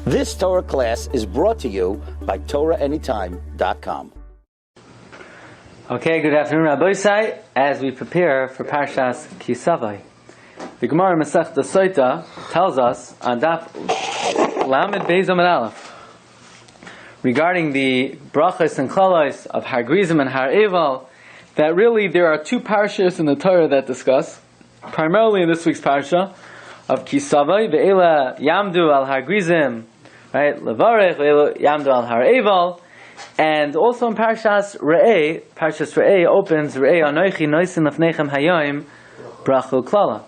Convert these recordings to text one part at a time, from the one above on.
This Torah class is brought to you by TorahAnytime.com. Okay, good afternoon, Rabbi Sai. As we prepare for Parshas Savo, the Gemara Masechta Soita tells us on Daf Lamed Beis Amud Aleph regarding the brachos and klalos of Har Grizim and Har Eval that really there are two parshas in the Torah that discuss, primarily in this week's parsha of Savo, ve'ela yamdu al Har Grizim, right? Levarech ve'ela yamdu al Har Eval. And also in Parshas Re'eh opens Re'eh Anochi Noisin Lefnechem Hayom Brachu Klala.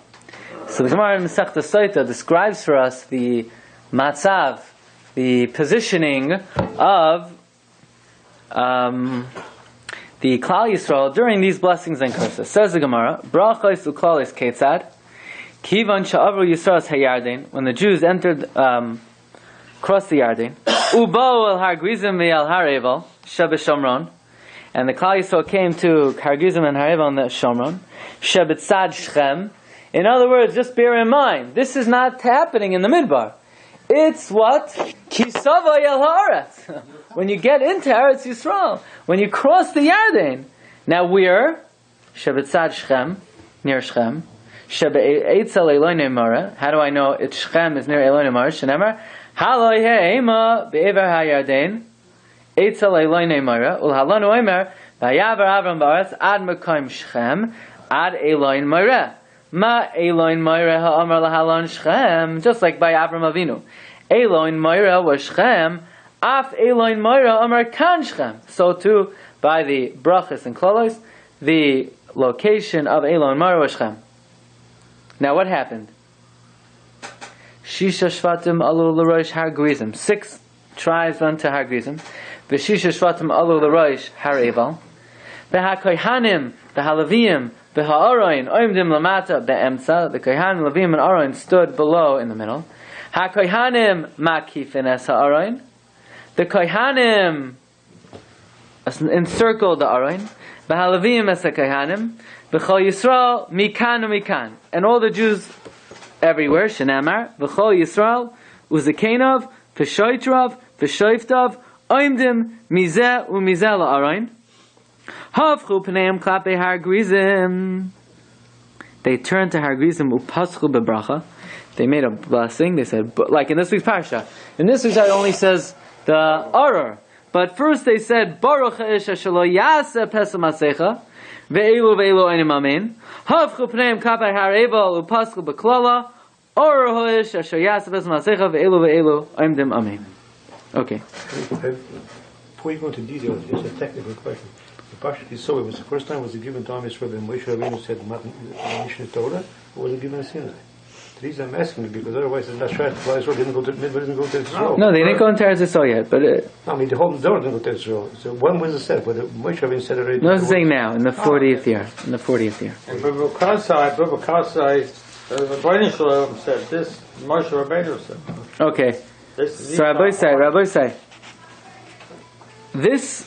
So the Gemara in Masechta Soita describes for us the matzav, the positioning of the Klal Yisrael during these blessings and curses. Says the Gemara, Brachos uklalis ketzad Kivan sha'avru Yisrael's hayarden, when the Jews entered crossed the Yarden, Ubo el Har Grizim ve'al Har Eval Shebeshomron, and the Klal Yisrael came to Har Grizim and Har Eval in the Shomron, Shebetzad Shechem. In other words, just bear in mind, this is not happening in the Midbar. It's what? Kisava el Haaretz. When you get into Eretz Yisrael, when you cross the Yarden. Now we're Shebetzad Shechem, near Shechem. Shebe'etzel Eloinei Mara. How do I know it's Shechem is near Eloinei Mara? Shenemar Haloi he'ema be'ever ha'yarden etzel Eloinei Mara ulhalonu omer vayavar Avram ba'aretz ad mekom Shechem ad Eloin Mara. Ma Eloin Moira ha'amar lahalon Shechem, just like by Avram Avinu. Eloin Moira was Shechem, af Eloin Moira amar kan Shechem. So too, by the brachos and klalos, the location of Eloin Moira was Shechem. Now what happened? Shisha Shvatim alu l'rosh Har Grizim. 6 tribes went to Har Grizim. V'shisha Shvatim alu l'rosh Har Eval. V'ha-kohanim, v'ha-leviyim, v'ha-aroin, oimdim lamata be'emtza. The kohanim, leviyim, and aroin stood below in the middle. Ha-kohanim makifin es ha-aroin. The kohanim encircled the aroin. V'ha-leviyim es ha-kohanim. V'chol Yisrael mikan u'mikan. And all the Jews everywhere, Shenamar, V'chol Yisrael, Uzakenov, V'shoitrav, V'shoiftav, oimdim mizeh u'mizeh la'aroin. Havchu pneim klape Har Grizim. They turned to Har Grizim upaschu bebracha. They made a blessing. They said, like in this week's parsha. In this week's it only says the Aror. But first they said, Baruch ha'ish shelo yaseh pesach masecha, ve'elu ve'elu einim amen. Havchu pneim klape Har Eval upaschu beklala, Aror ha'ish shelo yaseh pesach masecha, ve'elu ve'elu oimdim amen. Okay. Before you go into details, just a technical question. The Parsha Savo, it was the first time was it given to Am Yisrael when Moshe Rabbeinu said Mishneh Torah, or was it given in Sinai? The reason I'm asking it because otherwise it's not sure the Israel didn't go to Israel. No, they didn't go into Eretz Yisrael yet, but I mean the whole Torah didn't go to Israel. So when was it said? Whether Moshe Rabbeinu said it already? no, it's saying now, in the 40th year. In the 40th year. And Rabbi Glatstein, the Rabbi Shalom said this, Moshe Rabbeinu said. Okay. So Rabbi say, this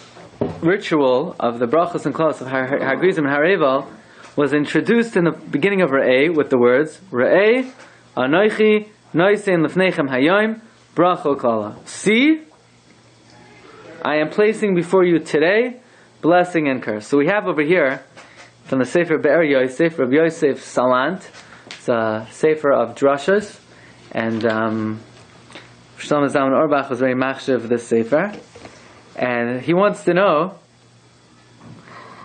ritual of the brachos and klalos of Har Grizim and Har Eval was introduced in the beginning of Re'eh with the words Re'eh Anochi Noisin Lefnechem Hayom Bracho Klala. See, I am placing before you today blessing and curse. So we have over here from the Sefer Be'er Yosef, Rabbi Yosef Salant. It's a Sefer of drashas, and Shlomo Zalman Auerbach was very machshav of this Sefer. And he wants to know,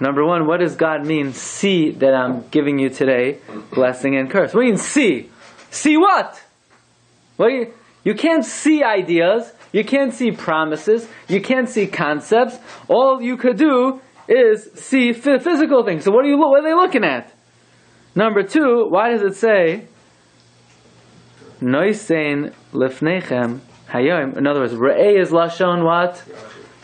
number one, what does God mean, see that I'm giving you today, blessing and curse? What do you mean, see? See what? You can't see ideas, you can't see promises, you can't see concepts. All you could do is see physical things. So what are they looking at? Number two, why does it say, Noisein lefnechem hayom? In other words, Re'eh is Lashon what?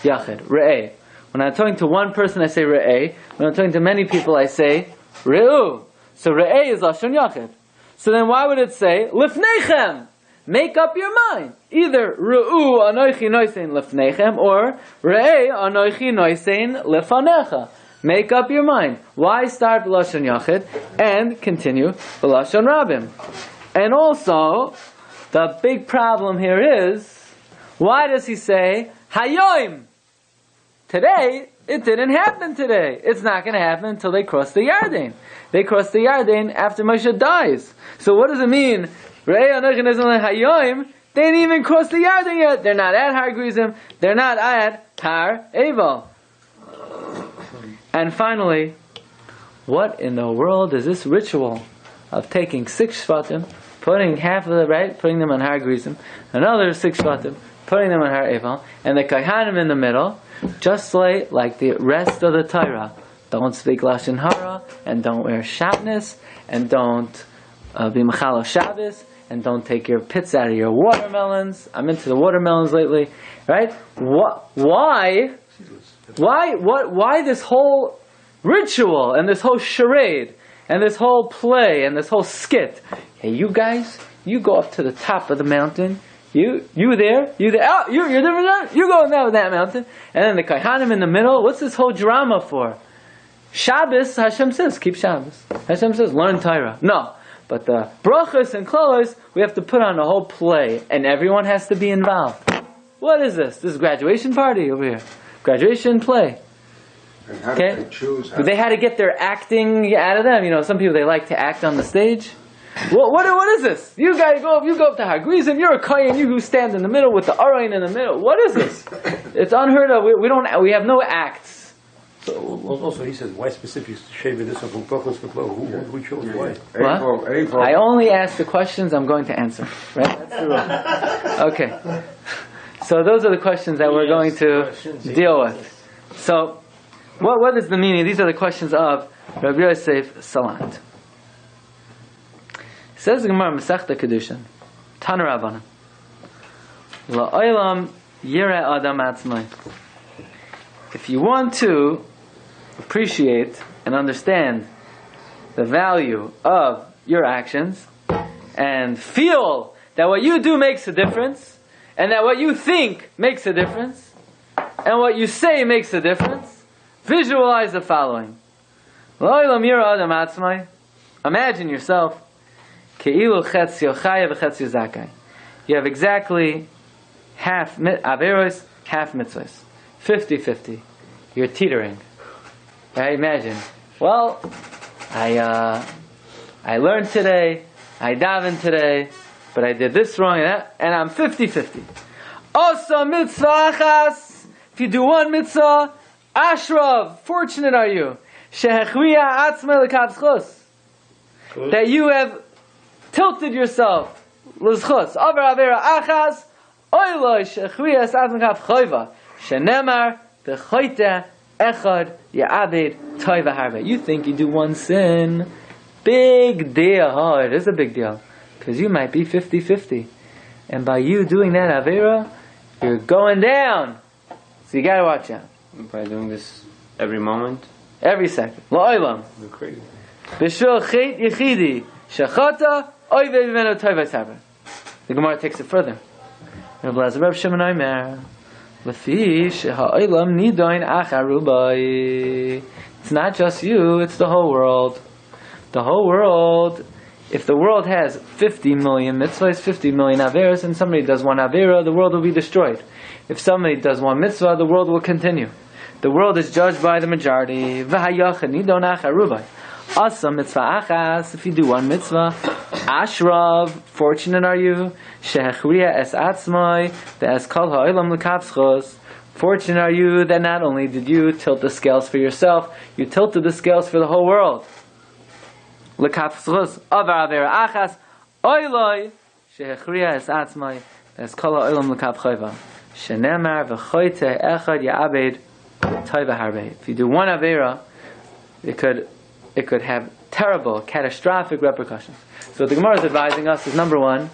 Yachid, Re'eh. When I'm talking to one person, I say Re'eh. When I'm talking to many people, I say Re'u. So Re'eh is Lashon Yachid. So then why would it say Lifnechem? Make up your mind. Either Re'u anoichi noisein lefnechem or Re'eh anoichi noisein lefanecha. Make up your mind. Why start B'Lashon Yachid and continue B'Lashon Rabim? And also, the big problem here is Why does he say Hayoim? Today, it didn't happen today. It's not going to happen until they cross the Yarden. They cross the Yarden after Moshe dies. So what does it mean? Hayoim, they didn't even cross the Yarden yet. They're not at Har Grizim. They're not at Har Eval. And finally, what in the world is this ritual of taking 6 Shvatim, putting half of the right, putting them on Har Grizim, another 6 Shvatim, putting them on Har Eval, and the Kohanim in the middle, just like the rest of the Torah. Don't speak Lashon Hara, and don't wear shatnez, and don't be Mechal Shabbos, and don't take your pits out of your watermelons. I'm into the watermelons lately, right? Why this whole ritual, and this whole charade, and this whole play, and this whole skit? Hey, you guys, you go up to the top of the mountain. You there? Oh, you're different. You go down that mountain, and then the Kohanim in the middle. What's this whole drama for? Shabbos, Hashem says, keep Shabbos. Hashem says, learn Torah. No, but the brachos and klolos, we have to put on a whole play, and everyone has to be involved. What is this? This is graduation party over here. Graduation play. And how Okay? did they choose? They had to get their acting out of them. You know, some people, they like to act on the stage. What is this? You guys go up to Har Grizim, you're a Kohen, you who stand in the middle with the Arayin in the middle. What is this? It's unheard of. We have no acts. So also he says, why specifically shave this up from brachos for klo? Who chose why? What? I only ask the questions I'm going to answer. Right? That's the rule. Okay. So those are the questions that we're going to deal with. So, what is the meaning? These are the questions of Rabbi Yosef Salant. Says the Gemara Masechta Kedushin, Tana Rabbanan, La'olam yireh adam atzmai. If you want to appreciate and understand the value of your actions and feel that what you do makes a difference, and that what you think makes a difference, and what you say makes a difference, visualize the following. La'olam yireh adam atzmai. Imagine yourself Ke'ilu chetzio chaya v'chetzio zakai. You have exactly half averos, half mitzvahs. 50-50. You're teetering. Right? Imagine. Well, I learned today, I davened today, but I did this wrong and that, and I'm 50-50. Also mitzvah achas. If you do one mitzvah, ashrav, fortunate are you. Shehechriya atzmei l'kavschos. That you have tilted yourself. L'zchus. Aver avera achas. Oiloi shechriya atzmei l'kavchoiva. Shenemar b'choite echad ya'abed toiva harbe. You think you do one sin. Big deal. Oh, it is a big deal. Because you might be 50-50. And by you doing that avera, you're going down. So you gotta watch out. By doing this every moment? Every second. La'olam. You're crazy. B'shul chet yichidi shechata oy ve'vimeno toivas harbe. The Gemara takes it further. Rabbi Shimon Omer, Lefi sheha'olam nidoin acharu bai. It's not just you, it's the whole world. The whole world. If the world has 50 million mitzvahs, 50 million averas, and somebody does one avera, the world will be destroyed. If somebody does one mitzvah, the world will continue. The world is judged by the majority. V'hayachad nidon acharu bai. Asa mitzvah achas, if you do one mitzvah, ashrav, fortunate are you, shehechriya es atzmai, ve'es kol ha'olam l'kavschos, fortunate are you that not only did you tilt the scales for yourself, you tilted the scales for the whole world. L'kavschos, avar avera achas, oiloi, shehechriya es atzmai, ve'es kol ha'olam l'kavchoiva, shenemar v'choite echad ya'abed toiva harbe. If you do one avera, it could have terrible, catastrophic repercussions. So what the Gemara is advising us is, number one,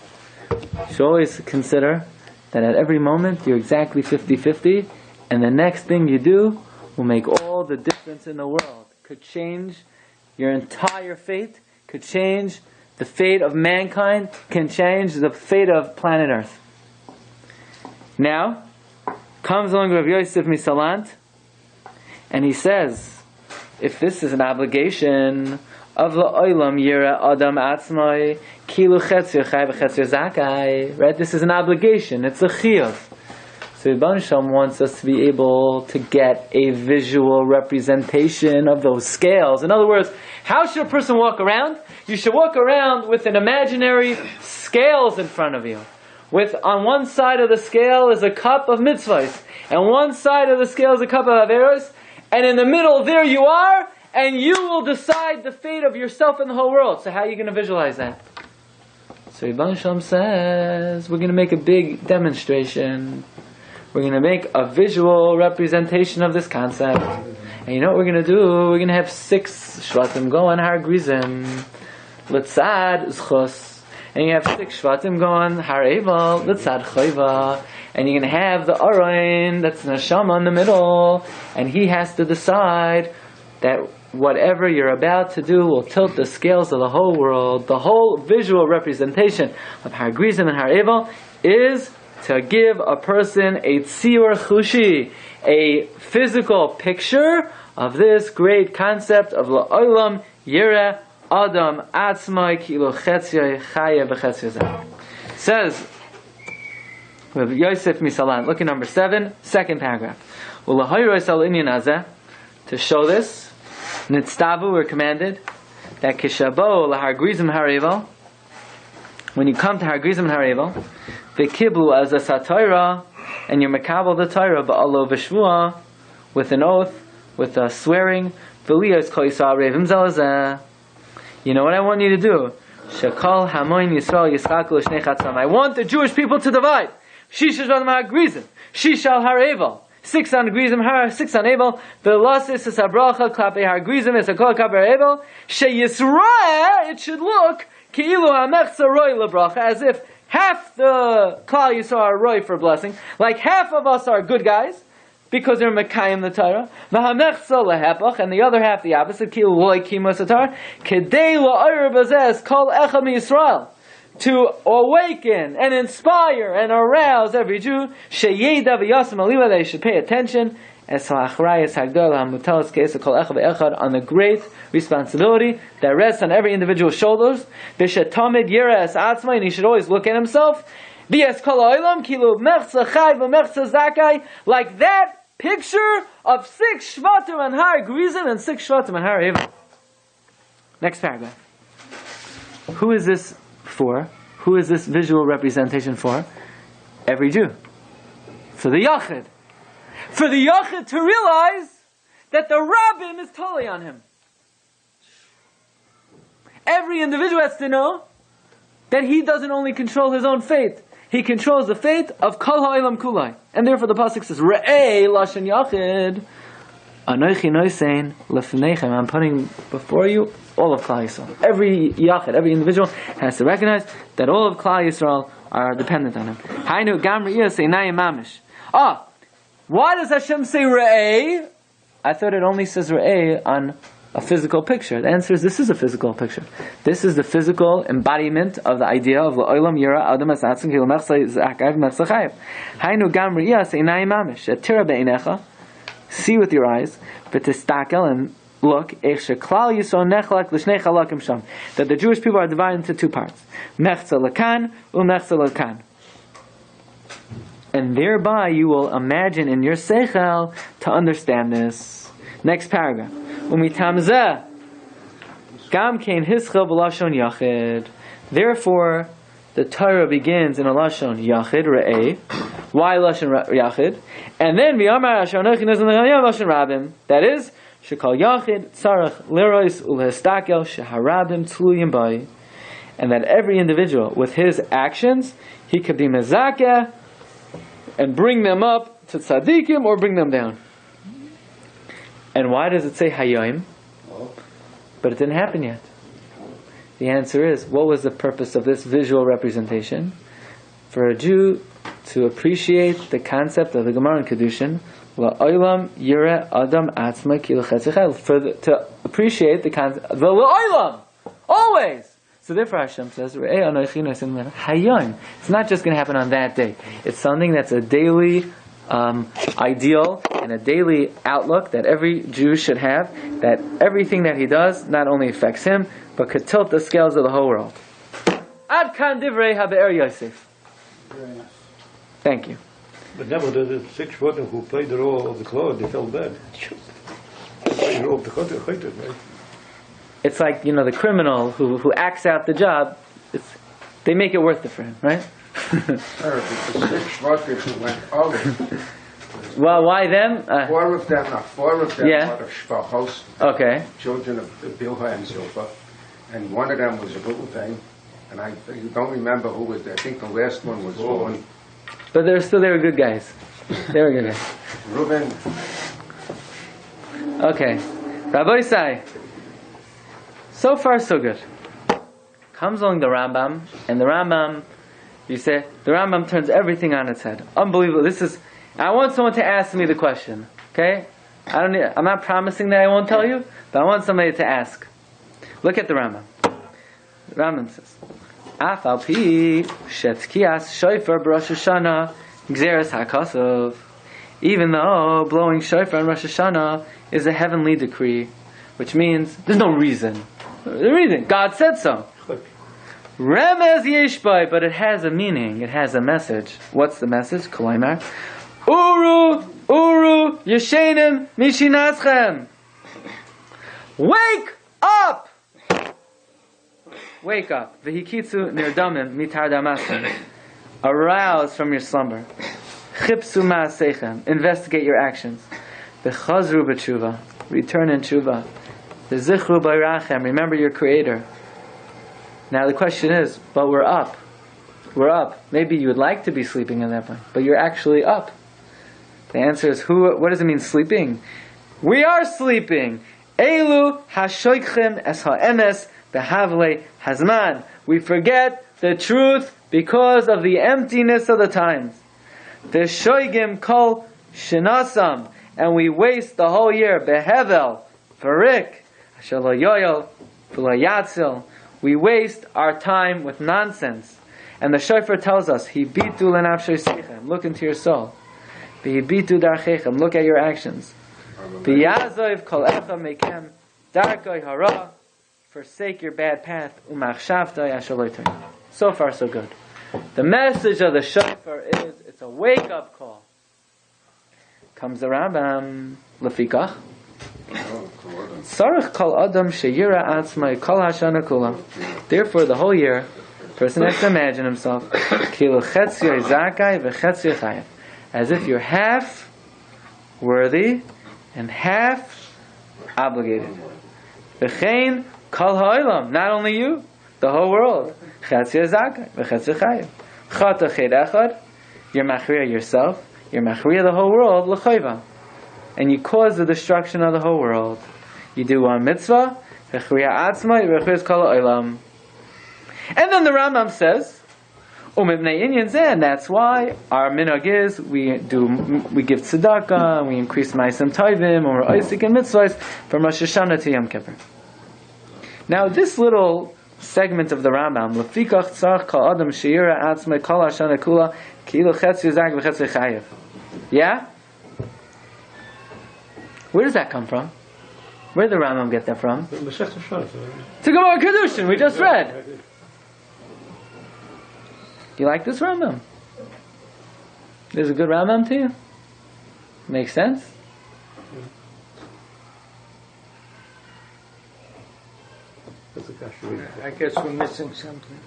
you should always consider that at every moment you're exactly 50-50, and the next thing you do will make all the difference in the world. Could change your entire fate, could change the fate of mankind, can change the fate of planet Earth. Now, comes along Rabbi Yosef Misalant, and he says, if this is an obligation of la'olam yira adam atzmai kilu chetzir chay v'chetzir zakai, right? This is an obligation. It's a chiyuv. So Rebbeinu Shalom wants us to be able to get a visual representation of those scales. In other words, how should a person walk around? You should walk around with an imaginary scales in front of you. With on one side of the scale is a cup of mitzvahs, and one side of the scale is a cup of averos, and in the middle there you are, and you will decide the fate of yourself and the whole world. So how are you going to visualize that? So Rebbeinu Shalom says, we're going to make a big demonstration. We're going to make a visual representation of this concept. And you know what we're going to do? We're going to have 6 shvatim go on Har Grizim. L'tzad zchus. And you have 6 shvatim go on Har Eval. L'tzad chayva. And you're going to have the Arayin, that's Neshama in the middle. And he has to decide that whatever you're about to do will tilt the scales of the whole world. The whole visual representation of Har Grizim and Har Eval is to give a person a tziur chushi, a physical picture of this great concept of la'olam yireh adam atzmai kilo chetziyah chaya v'chetziyah. Says Rabbi Yosef Misalan, look at number 7, second paragraph. To show this, nitztavu, we're commanded that kishabo lahar grizim harevel, when you come to Har Grizim and Har Eval, v'kiblu as a satira, and you're makabel the Torah ba'alo v'shvua, with an oath, with a swearing, v'liyos kol yisrael revim zelazeh. You know what I want you to do? Shekol hamoin Yisrael yischaku l'shnei chatzam. I want the Jewish people to divide. Shisha shvatim Har Grizim, Shisha Har Eval. 6 on Grizim, 6 on Eval. V'lasis es habracha klapei Har Grizim es hakol klapei Har Eval. Sheyisrael, it should look Ki'ilu ha'mechza roi lebracha, as if half the Klal Yisrael are roi for blessing, like half of us are good guys, because they're mekayim the Torah, v'ha'mechza lehepach, and the other half the opposite, Ki'ilu loi kimas the Torah, kedei la'ayr bazez kol echa miYisrael, to awaken and inspire and arouse every Jew, sheyeda v'yasem aliva, they should pay attention, on the great responsibility that rests on every individual's shoulders. And he should always look at himself like that picture of 6 shvatim and Har Grizim and 6 shvatim and Har Eval. Next paragraph. Who is this for? Who is this visual representation for? Every Jew. For the Yachid. For the Yachid to realize that the Rabbim is totally on him. Every individual has to know that he doesn't only control his own fate, he controls the fate of Kol Ha'olam Kulai. And therefore the pasuk says, Re'ei Lashon Yachid, Anochi Noisein Lefneichem. I'm putting before you all of Klal Yisrael. Every Yachid, every individual has to recognize that all of Klal Yisrael are dependent on him. Hainu Gam Re'iyah Seinayim Mamish. Why does Hashem say Re'ei? I thought it only says Re'ei on a physical picture. The answer is this is a physical picture. This is the physical embodiment of the idea of La'olam Yira Adam Asatzim Kilo Mechsa Zakav Mechsa Chayev. Hainu Gam Re'iyah Seinayim Mamish. Atira Be'inecha. See with your eyes. V'tistakel, and look. Eich sheklal Yisrael nechlak l'shnei chalakim sham. That the Jewish people are divided into 2 parts. Mechsa Lakan u'Mechsa Lakan. And thereby you will imagine in your seichel to understand this. Next paragraph. Umitamzeh gam kein hischel b'lashon yachid. Therefore, the Torah begins in a lashon yachid re'ei. Why lashon yachid? And then v'yamar asher anochi nozon lashon rabim. That is, shekol yachid tzarech lerois ulehestakel sheharabim tzluyim bai. And that every individual with his actions, he could be mezakeh and bring them up to tzaddikim or bring them down. And why does it say hayom? But it didn't happen yet. The answer is, what was the purpose of this visual representation? For a Jew to appreciate the concept of the Gemara in Kedushin, la'olam yireh adam atzma kilo chetzechel, to appreciate the concept of the la'olam, always. So therefore Hashem says, hayom. It's not just going to happen on that day. It's something that's a daily ideal and a daily outlook that every Jew should have, that everything that he does not only affects him, but could tilt the scales of the whole world. Ad kan divrei habe'er Yosef. Thank you. But never the 6 children who played the role of the clothes, they felt bad. They played the role of the chaytor, right? It's like, the criminal who acts out the job, they make it worth it for him, right? The 6 brothers who went over. Well, why them? Four of them Yeah. were shvachos, Okay. children of Bilha and Zilpah, and one of them was a Ruvain, and I don't remember who was there. I think the last one was one. But they were good guys. They were good guys. Reuben. Okay. Rabbi Isai. So far, so good. Comes along the Rambam, and the Rambam, the Rambam turns everything on its head. Unbelievable. I want someone to ask me the question. Okay? I'm not promising that I won't tell you, but I want somebody to ask. Look at the Rambam. The Rambam says, Af al pi shetzkias shofar b'Rosh Hashanah gzeres hakosov. Even though blowing shofar on Rosh Hashanah is a heavenly decree, which means there's no reason. The reason God said so. Remez yeshbai, but it has a meaning. It has a message. What's the message? Kolaimar. Uru yeshenim mishinaschem. Wake up! Wake up. V'hikitzu nirdamim mitar damasem. Arouse from your slumber. Chipsu ma'asechem. Investigate your actions. V'chazru b'tshuva. Return in tshuva. V'zichru b'rachem. Remember your Creator. Now the question is, but we're up. We're up. Maybe you would like to be sleeping at that point, but you're actually up. The answer is, what does it mean, sleeping? We are sleeping. Elu hashoichim es ha'emes behavle hazman. We forget the truth because of the emptiness of the times. Veshoigim kol shinasam. And we waste the whole year. Behevel, farik, shalo yoyel, yatzil. We waste our time with nonsense. And the shofar tells us, Hibitu lenafshay seichem. Look into your soul. Hibitu darchechem. Look at your actions. V'yazov kol echa mekem darkoi hara. Forsake your bad path. Umachshavta yashaloitoi. So far, so good. The message of the shofar is, it's a wake-up call. Comes the Rambam, lefikach. Sarach kol adam sheyira atzmai kol hashana kula. Therefore, the whole year, person has to imagine himself kilu chetzio zakai v'chetzio chayav, as if you're half worthy and half obligated. V'chein kol ha'olam, not only you, the whole world. Chetzio zakai v'chetzio chayav. Chata ched echad, you're machriya yourself, you're machriya the whole world l'chayva. And you cause the destruction of the whole world. You do one mitzvah, and then the Rambam says, and that's why our minhag is we give tzedakah, we increase ma'asim tovim, or Isaac and mitzvahs from Rosh Hashanah to Yom Kippur. Now this little segment of the Rambam, lefikach tzarich kol adam she'ira atzmai kol hashana kula kilu chetz yizak v'chetz chayev. Yeah? Where does that come from? Where did the Rambam get that from? It's a Gemara Kedushin we just read. You like this Rambam? There's a good Rambam to you? Makes sense? I guess we're missing something.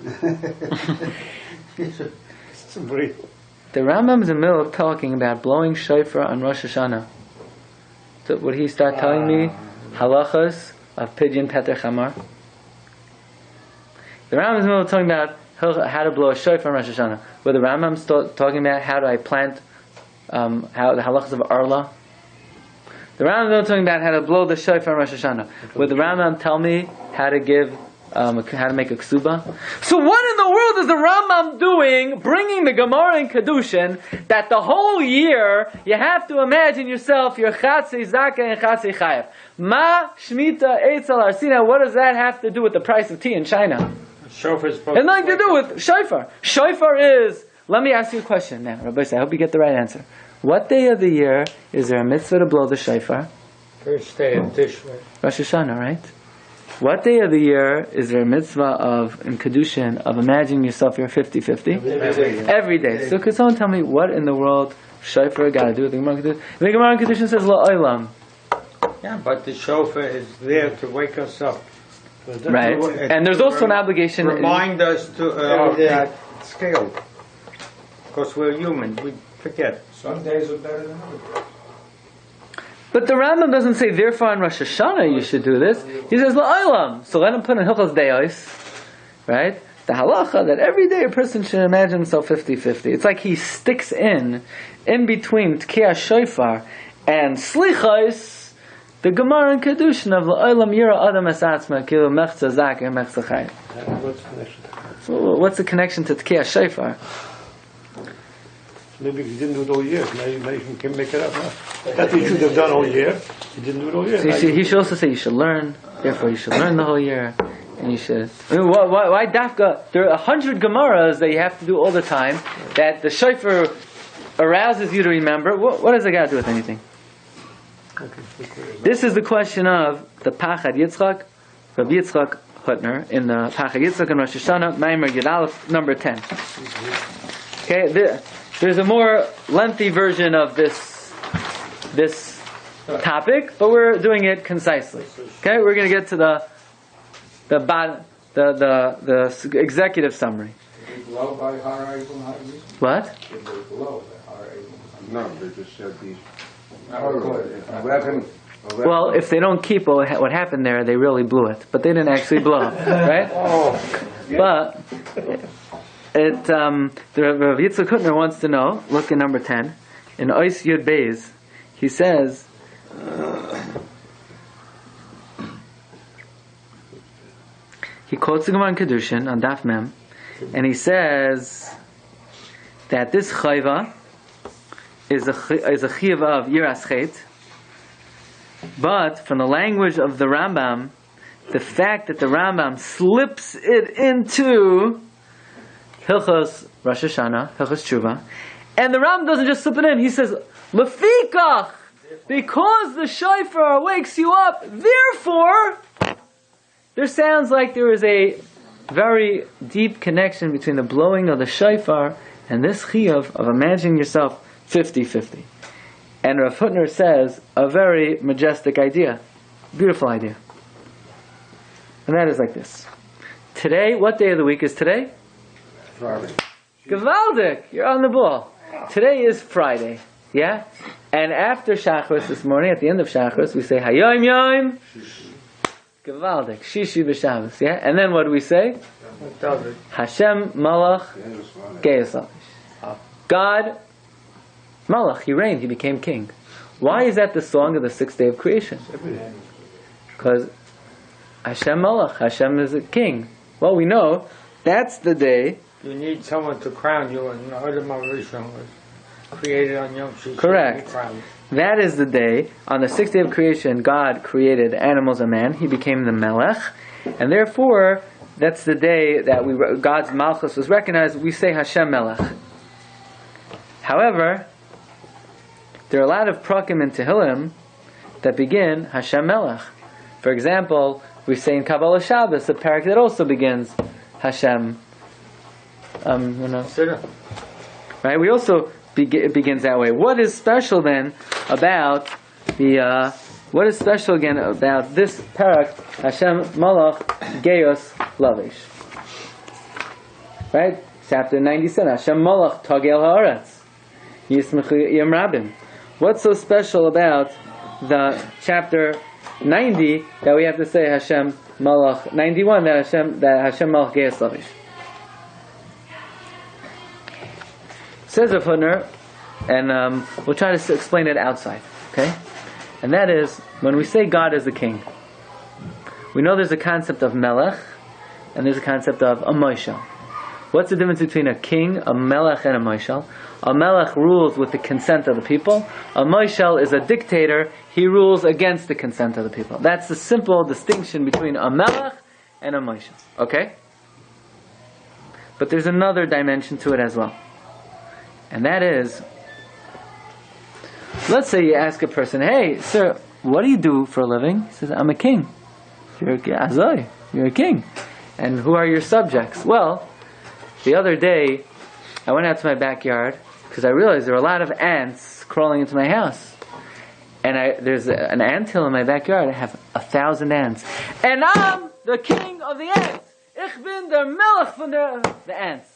The Rambam is in the middle of talking about blowing shofar on Rosh Hashanah. So would he start telling me halachas of pidyon peter chamar? The Rambam is in the middle of talking about how to blow a shofar on Rosh Hashanah. Would the Rambam talking about how do I plant, how the halachas of arla? The Rambam is talking about how to blow the shofar on Rosh Hashanah. Would the Rambam tell me how to give, how to make a ksuba? So what in the world is the Rambam doing, bringing the Gemara in Kedushin, that the whole year you have to imagine yourself, you're chatzei zaka and chatzei chayev. Ma shmita eitzel arsina, what does that have to do with the price of tea in China? Shofar is It has nothing to do with shofar. Shofar is, let me ask you a question now, Rabbi, I hope you get the right answer. What day of the year is there a mitzvah to blow the shofar? First day of Tishrei. Rosh Hashanah, right? What day of the year is there a mitzvah of, in Kedushin, of imagining yourself you're 50-50? Every day. Every day. So could someone tell me what in the world Shofar got to do with the Gemara Kedushin. The Gemara Kedushin says la'olam. Yeah, but the shofar is there to wake us up. Right. And there's also an obligation. Remind us to that scale. Because we're human, we forget. Some days are better than others. But the Rambam doesn't say, therefore on Rosh Hashanah you should do this. He says, la'olam. So let him put in Hilchos Deos, right? The halacha that every day a person should imagine himself 50-50. It's like he sticks in between Tkiyah Shofar and Slichos, the Gemara and Kedushin of la'olam yira adam esatzma kilu mechza zak and mechza chayim. What's the connection? What's the connection to Tkiyah Shofar? Maybe if you didn't do it all year, now you can make it up. Huh? That's what you should have done all year. You didn't do it all year. So he should also say you should learn, therefore you should learn the whole year. And you should. I mean, why dafka? There are 100 Gemaras that you have to do all the time. That the shofar arouses you to remember. What does it got to do with anything? This is the question of the Pachad Yitzchak, Rabbi Yitzchak Hutner in the Pachad Yitzchak and Rosh Hashanah, Maimer Yud Aleph, number 10. Okay, there's a more lengthy version of this topic, but we're doing it concisely. Okay, we're going to get to the executive summary. What? No, they just said these. 11. Well, if they don't keep what happened there, they really blew it. But they didn't actually blow it, right? But the Rav Yitzchak Hutner wants to know. Look at number 10 in Ois Yud Beis. He says. He quotes the Gemara in Kedushin on Daf Mem, and he says that this chayva is a chiyuv of yiras chet, but from the language of the Rambam, the fact that the Rambam slips it into Hilchos Rosh Hashanah, Hilchos Tshuva, and the Rambam doesn't just slip it in, he says, Lefikach, because the shofar wakes you up, therefore, there sounds like there is a very deep connection between the blowing of the shofar and this chiyuv of imagining yourself 50-50. And Rav Hutner says a very majestic idea, beautiful idea. And that is like this. Today, what day of the week is today? Friday. Gewaldig! You're on the ball. Today is Friday, yeah? And after Shachris this morning, at the end of Shachris, we say Hayom Yom Gewaldig, Shishi b'Shabbos, yeah? And then what do we say? Hashem Malach Geis. God Malach, he reigned, he became king. Why is that the song of the sixth day of creation? Because Hashem Malach, Hashem is a king. Well, we know that's the day. You need someone to crown you, and Adam HaRishon was created on Yom Shishi. Correct. That is the day, on the sixth day of creation, God created animals and man. He became the Melech. And therefore, that's the day that God's Malchus was recognized. We say Hashem Melech. However, there are a lot of prakim in Tehillim that begin Hashem Melech. For example, we say in Kabbalah Shabbos, a parak that also begins Hashem. Right? We also it begins that way. What is special then about what is special again about this parak Hashem Malach Geos Lavish? Right? Chapter 97. Hashem Malach Tagel Haaretz Yismechu Yom Rabim. What's so special about the chapter 90 that we have to say Hashem Malach 91 that Hashem Malach Geos Lavish? Says Rav Hutner, and we'll try to explain it outside, okay? And that is, when we say God is the king, we know there's a concept of melech, and there's a concept of a moshel. What's the difference between a king, a melech, and a moshel? A melech rules with the consent of the people. A moshel is a dictator. He rules against the consent of the people. That's the simple distinction between a melech and a moshel, okay? But there's another dimension to it as well. And that is, let's say you ask a person, hey, sir, what do you do for a living? He says, I'm a king. You're a king. And who are your subjects? Well, the other day, I went out to my backyard, because I realized there are a lot of ants crawling into my house. And there's an anthill in my backyard. I have 1,000 ants. And I'm the king of the ants. Ich bin der Melech von the ants.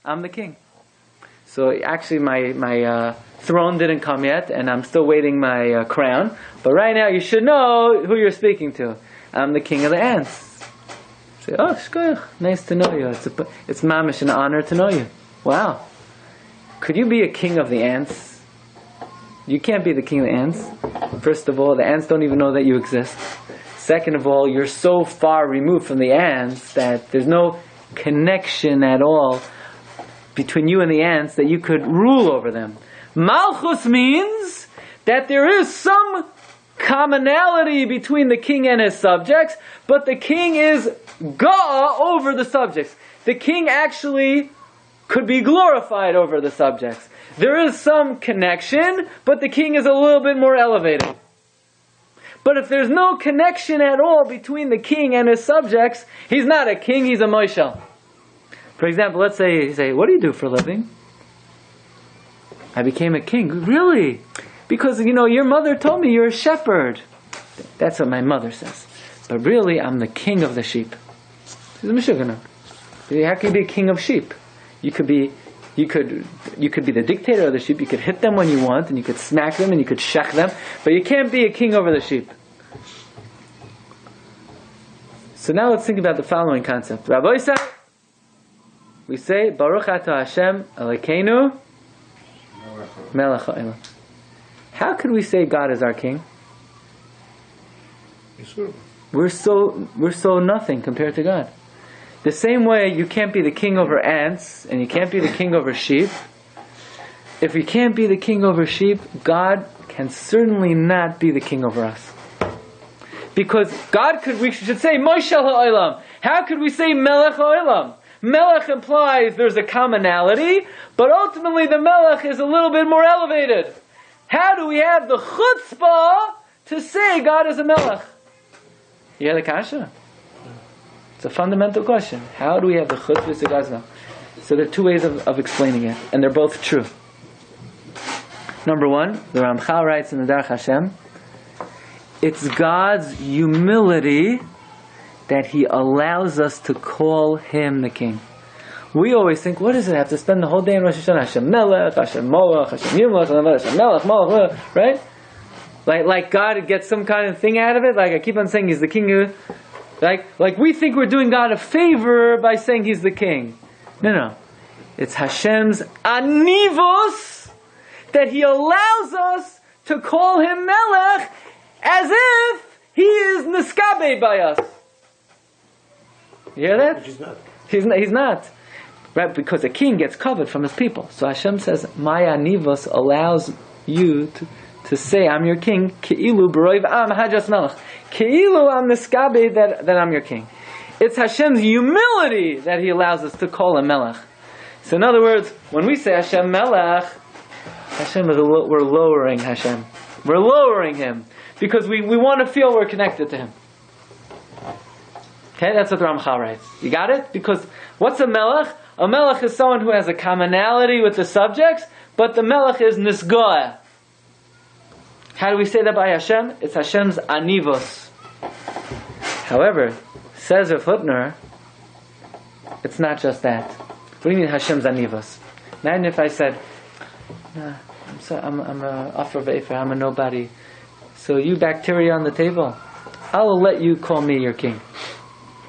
I'm the king. So actually my throne didn't come yet, and I'm still waiting my crown. But right now you should know who you're speaking to. I'm the king of the ants. Say, oh, shkoyach, nice to know you. It's mamish, an honor to know you. Wow. Could you be a king of the ants? You can't be the king of the ants. First of all, the ants don't even know that you exist. Second of all, you're so far removed from the ants that there's no connection at all between you and the ants that you could rule over them. Malchus means that there is some commonality between the king and his subjects, but the king is Ga'ah over the subjects. The king actually could be glorified over the subjects. There is some connection, but the king is a little bit more elevated. But if there's no connection at all between the king and his subjects, he's not a king, he's a moshel. For example, let's say you say, what do you do for a living? I became a king. Really? Because, your mother told me you're a shepherd. That's what my mother says. But really, I'm the king of the sheep. He's a Mishugana. How can you be a king of sheep? You could be the dictator of the sheep. You could hit them when you want, and you could smack them, and you could shech them. But you can't be a king over the sheep. So now let's think about the following concept. Rabbi said, we say, Baruch Atah Hashem Elokeinu Melech HaOlam. How could we say God is our king? We're so nothing compared to God. The same way you can't be the king over ants and you can't be the king over sheep. If we can't be the king over sheep, God can certainly not be the king over us. Because we should say Moshel HaOlam. How could we say Melech HaOlam? Melech implies there's a commonality, but ultimately the Melech is a little bit more elevated. How do we have the chutzpah to say God is a Melech? You hear the kasha? It's a fundamental question. How do we have the chutzpah to say God is a Melech? So there are two ways of explaining it, and they're both true. Number one, the Ramchal writes in the Derech Hashem, it's God's humility that He allows us to call Him the King. We always think, what does it have to spend the whole day in Rosh Hashanah? Hashem Melech, Hashem Molech, Hashem Yimlech, Hashem Melech, Molech, right? Like God gets some kind of thing out of it. Like I keep on saying He's the King. Like we think we're doing God a favor by saying He's the King. No. It's Hashem's anivos that He allows us to call Him Melech as if He is niskabe by us. You hear that? He's not. Right? Because a king gets covered from his people. So Hashem says, my anivos allows you to say, I'm your king. Ke'ilu b'roiv am hajas melech. Ke'ilu am niskabe that I'm your king. It's Hashem's humility that He allows us to call Him Melech. So in other words, when we say Hashem Melech, we're lowering Hashem. We're lowering Him. Because we want to feel we're connected to Him. Okay, that's what the Ramchal writes. You got it? Because what's a Melech? A Melech is someone who has a commonality with the subjects, but the Melech is Nisgoah. How do we say that by Hashem? It's Hashem's anivos. However, says Rav Hutner, it's not just that. What do you mean Hashem's anivos? Imagine if I said, I'm a Afar Ve'efer, I'm a nobody. So you bacteria on the table, I will let you call me your king.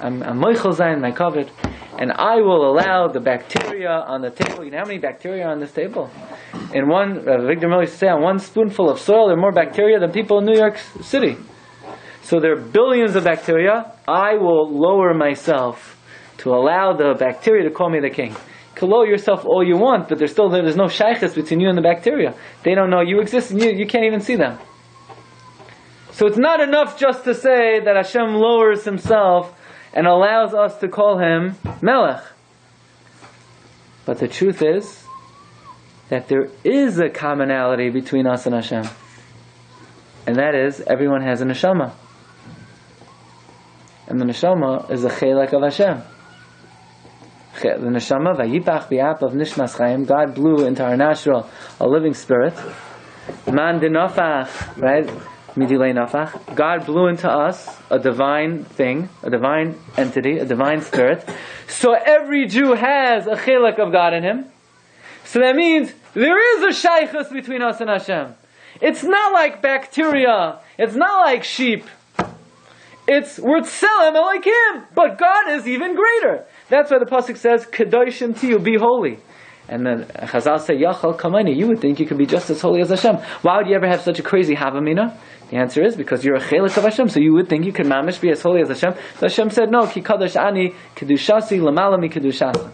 I'm Moichel Zayin, my covet, and I will allow the bacteria on the table. You know how many bacteria are on this table? In one, Victor Miller used to say, on one spoonful of soil, there are more bacteria than people in New York City. So there are billions of bacteria. I will lower myself to allow the bacteria to call me the king. You can lower yourself all you want, but there's no shaykhs between you and the bacteria. They don't know you exist, and you can't even see them. So it's not enough just to say that Hashem lowers Himself and allows us to call Him Melech. But the truth is that there is a commonality between us and Hashem. And that is, everyone has a neshama. And the neshama is a chelek of Hashem. the neshama, vayipach bi'ap of nishmas chayim. God blew into our nostril a living spirit. Man denafach, right? Midilei nafach. God blew into us a divine thing, a divine entity, a divine spirit. So every Jew has a chilek of God in him. So that means there is a shaychus between us and Hashem. It's not like bacteria. It's not like sheep. We're tselem like him, but God is even greater. That's why the pasuk says, "Kedoshim tiyu, be holy." And then Chazal say, "Yachal kamani." You would think you could be just as holy as Hashem. Why would you ever have such a crazy havamina? The answer is because you're a chelik of Hashem, so you would think you could mamish be as holy as Hashem. So Hashem said, "No, ki kadosh ani kedushasi lamalami kedushasa."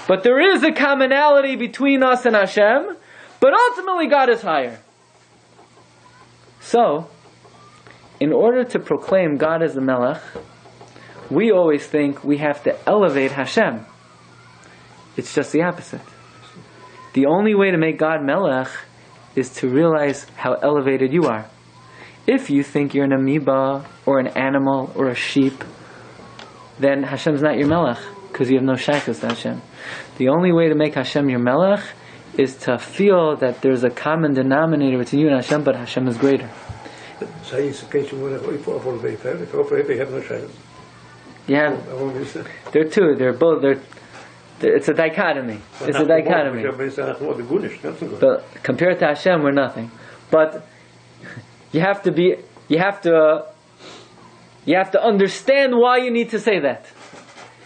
But there is a commonality between us and Hashem, but ultimately God is higher. So, in order to proclaim God as the Melech, we always think we have to elevate Hashem. It's just the opposite. The only way to make God Melech is to realize how elevated you are. If you think you're an amoeba, or an animal, or a sheep, then Hashem's not your Melech, because you have no shaykhus to Hashem. The only way to make Hashem your Melech is to feel that there's a common denominator between you and Hashem, but Hashem is greater. So it's occasion when I offer very fair. If I offer it, they have no shaykhus. Yeah, they're two. They're both. It's a dichotomy. It's a dichotomy. But compared to Hashem, we're nothing. But you have to understand why you need to say that.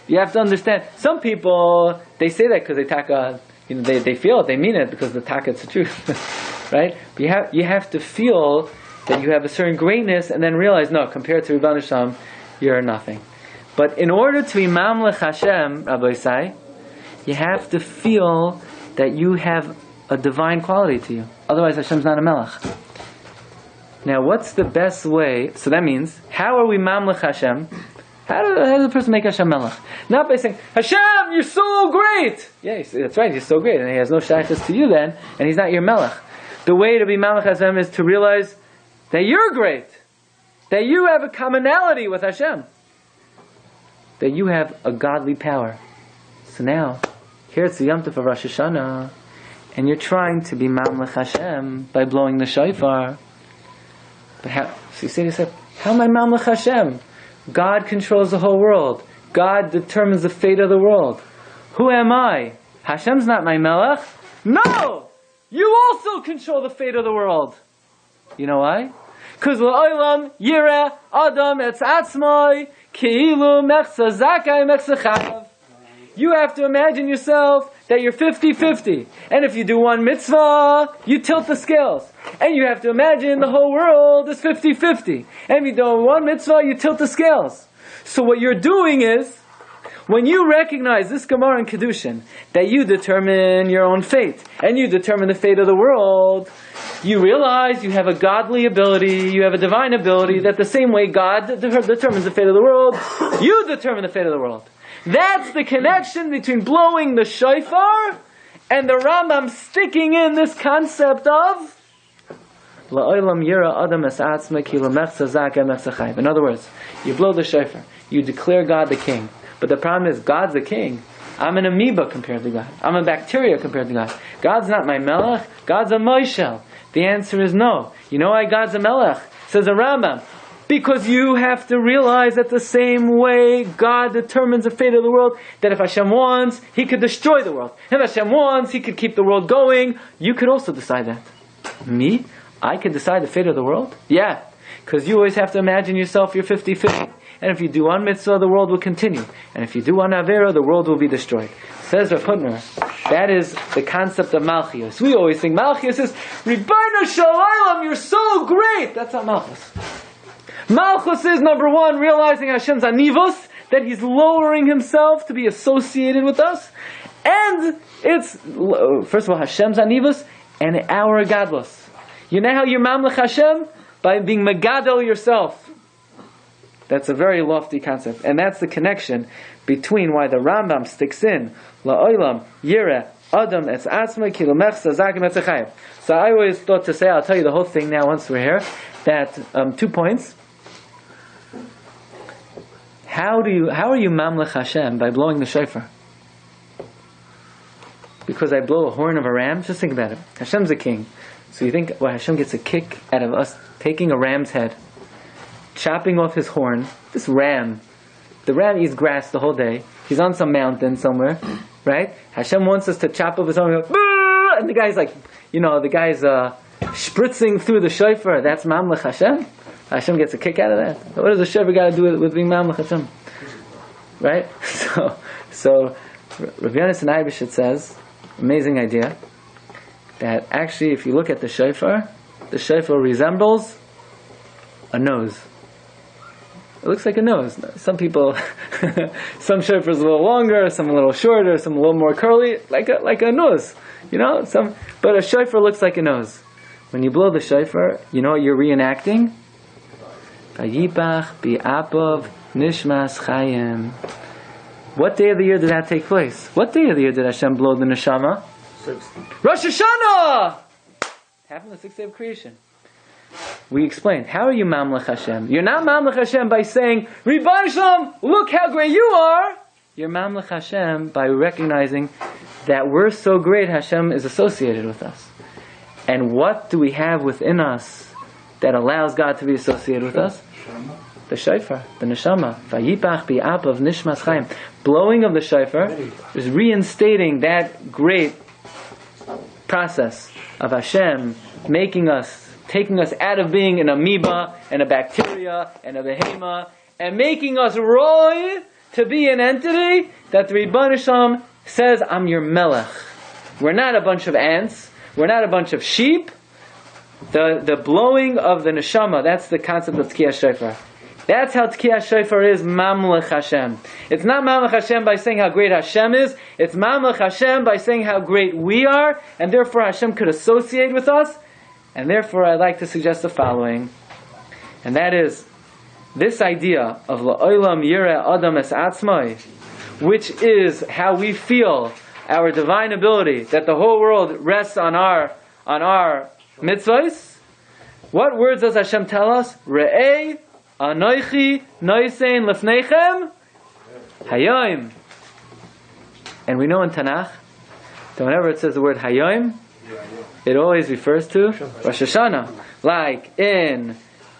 You have to understand. Some people, they say that because they taka, they feel it, they mean it because the taka it's the truth, right? But you have to feel that you have a certain greatness, and then realize, no, compared to Rebbeinu Shalom, you're nothing. But in order to be Mamlech Hashem, Rabbi Isai, you have to feel that you have a divine quality to you. Otherwise, Hashem's not a Melech. Now, what's the best way? So that means, how are we Mamlech Hashem? How does a person make Hashem Melech? Not by saying, Hashem, you're so great! Yeah, that's right, he's so great, and he has no shaykhus to you then, and he's not your Melech. The way to be Mamlech Hashem is to realize that you're great, that you have a commonality with Hashem, that you have a godly power. So now, here it's the Yom Tov of Rosh Hashanah, and you're trying to be Mamlech Hashem by blowing the shofar. But how? So you say to yourself, how am I Mamlech Hashem? God controls the whole world. God determines the fate of the world. Who am I? Hashem's not my Melech. No! You also control the fate of the world. You know why? Because l'olam yireh adam etz atzmai ki'ilu mechza zakai mechza chayav. You have to imagine yourself that you're 50-50. And if you do one mitzvah, you tilt the scales. And you have to imagine the whole world is 50-50. And if you do one mitzvah, you tilt the scales. So what you're doing is, when you recognize this Gemara in Kedushin, that you determine your own fate, and you determine the fate of the world, you realize you have a godly ability, you have a divine ability, that the same way God determines the fate of the world, you determine the fate of the world. That's the connection between blowing the shofar and the Rambam sticking in this concept of La'olam yira adam es atzma ki lemechza zaka mechza chayv. In other words, you blow the shofar, you declare God the king. But the problem is, God's the king. I'm an amoeba compared to God. I'm a bacteria compared to God. God's not my melech, God's a moishel. The answer is no. You know why God's a melech? Says the Rambam. Because you have to realize that the same way God determines the fate of the world, that if Hashem wants, He could destroy the world. If Hashem wants, He could keep the world going. You could also decide that. Me? I can decide the fate of the world? Yeah. Because you always have to imagine yourself, you're 50-50. And if you do one mitzvah, the world will continue. And if you do one avera, the world will be destroyed. Says Rav Hutner, that is the concept of Malchus. We always think Malchus is, Ribbono Shel Olam, you're so great! That's not Malchus. Malchus is, number one, realizing Hashem's anivos, that He's lowering Himself to be associated with us. And it's, first of all, Hashem's anivos and our gadlos. You know how you're Mamlech Hashem? By being megadol yourself. That's a very lofty concept. And that's the connection between why the Rambam sticks in La'olam yireh adam etz atzma ki lemechza zaka mechza chayv. So I always thought to say, I'll tell you the whole thing now once we're here, that 2 points. How are you Mamlech Hashem? By blowing the shofar. because I blow a horn of a ram? Just think about it. Hashem's a king. So you think, well, Hashem gets a kick out of us taking a ram's head, chopping off his horn. This ram, the ram eats grass the whole day. He's on some mountain somewhere, right? Hashem wants us to chop off his horn and go, "Bah!" And the guy's like, the guy's spritzing through the shofar. That's Mamlech Hashem? Hashem gets a kick out of that. What does the shofar got to do with being Mamlech Hashem? Right? So Rabbi Yehuda HaNasi says, amazing idea, that actually if you look at the shofar resembles a nose. It looks like a nose. Some people, some shofars a little longer, some a little shorter, some a little more curly, like a nose. But a shofar looks like a nose. When you blow the shofar, you know what you're reenacting? Vayipach bi'apav nishmas chayim. What day of the year did that take place? What day of the year did Hashem blow the neshama? Rosh Hashanah! Happened the 6th day of creation. We explained, how are you Mamlech Hashem? You're not Mamlech Hashem by saying, Ribbon Shalom, look how great you are! You're Mamlech Hashem by recognizing that we're so great, Hashem is associated with us. And what do we have within us that allows God to be associated with us? The shofar, the neshama. Vayipach bi'apav nishmas chayim. Blowing of the shofar is reinstating that great process of Hashem taking us out of being an amoeba and a bacteria and a behema and making us roy to be an entity that the Ribbon Shalom says, I'm your melech. We're not a bunch of ants. We're not a bunch of sheep. The blowing of the neshama, that's the concept of Tkiyah Shofar. That's how Tkiyah Shofar is Mamlech Hashem. It's not Mamlech Hashem by saying how great Hashem is. It's Mamlech Hashem by saying how great we are, and therefore Hashem could associate with us. And therefore I'd like to suggest the following. And that is this idea of La'olam Yireh Adam Es Atzmai, which is how we feel our divine ability, that the whole world rests on our mitzvahs. What words does Hashem tell us? Re'ei Anoichi Noisein Lefneichem Hayom. And we know in Tanakh that whenever it says the word Hayom, it always refers to Rosh Hashanah. Like in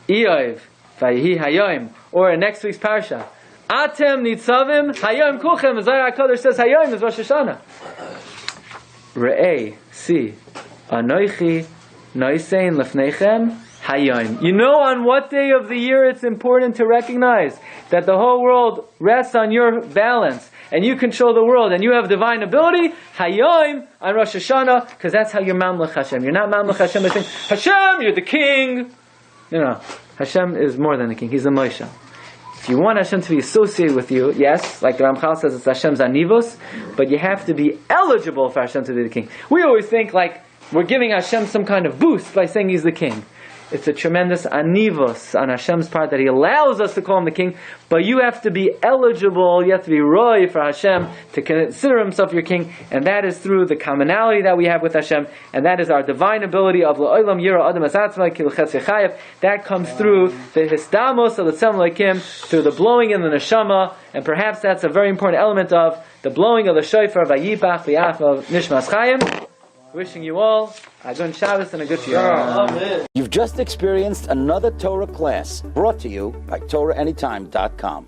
Eov, Vayihi Hayom, or in next week's Parsha, Atem Nitzavim Hayom Kulchem. Zohar HaKadosh says Hayom is Rosh Hashanah. Re'ei, see, Anoichi Noisein Lefneichem Hayom. You know on what day of the year it's important to recognize that the whole world rests on your balance and you control the world and you have divine ability? Hayom on Rosh Hashanah, because that's how you're Mamlech Hashem. You're not Mamlech Hashem by saying, Hashem, you're the king. No. Hashem is more than the king. He's the Moshe. If you want Hashem to be associated with you, yes, like the Ramchal says, it's Hashem's anivos, but you have to be eligible for Hashem to be the king. We always think like we're giving Hashem some kind of boost by saying he's the king. It's a tremendous anivos on Hashem's part that He allows us to call Him the King, but you have to be eligible, you have to be roy for Hashem to consider Himself your King, and that is through the commonality that we have with Hashem, and that is our divine ability of La'olam Yireh Adam Es Atzmai Ki L'Chetz Yechayev. That comes through the Hisdamos of the Tzem L'Kim, through the blowing in the Neshama, and perhaps that's a very important element of the blowing of the Shofar, Vayipach V'Afav Nishmas Chayim. Wishing you all a good Shabbos and a good Shiur. You've just experienced another Torah class brought to you by TorahAnytime.com.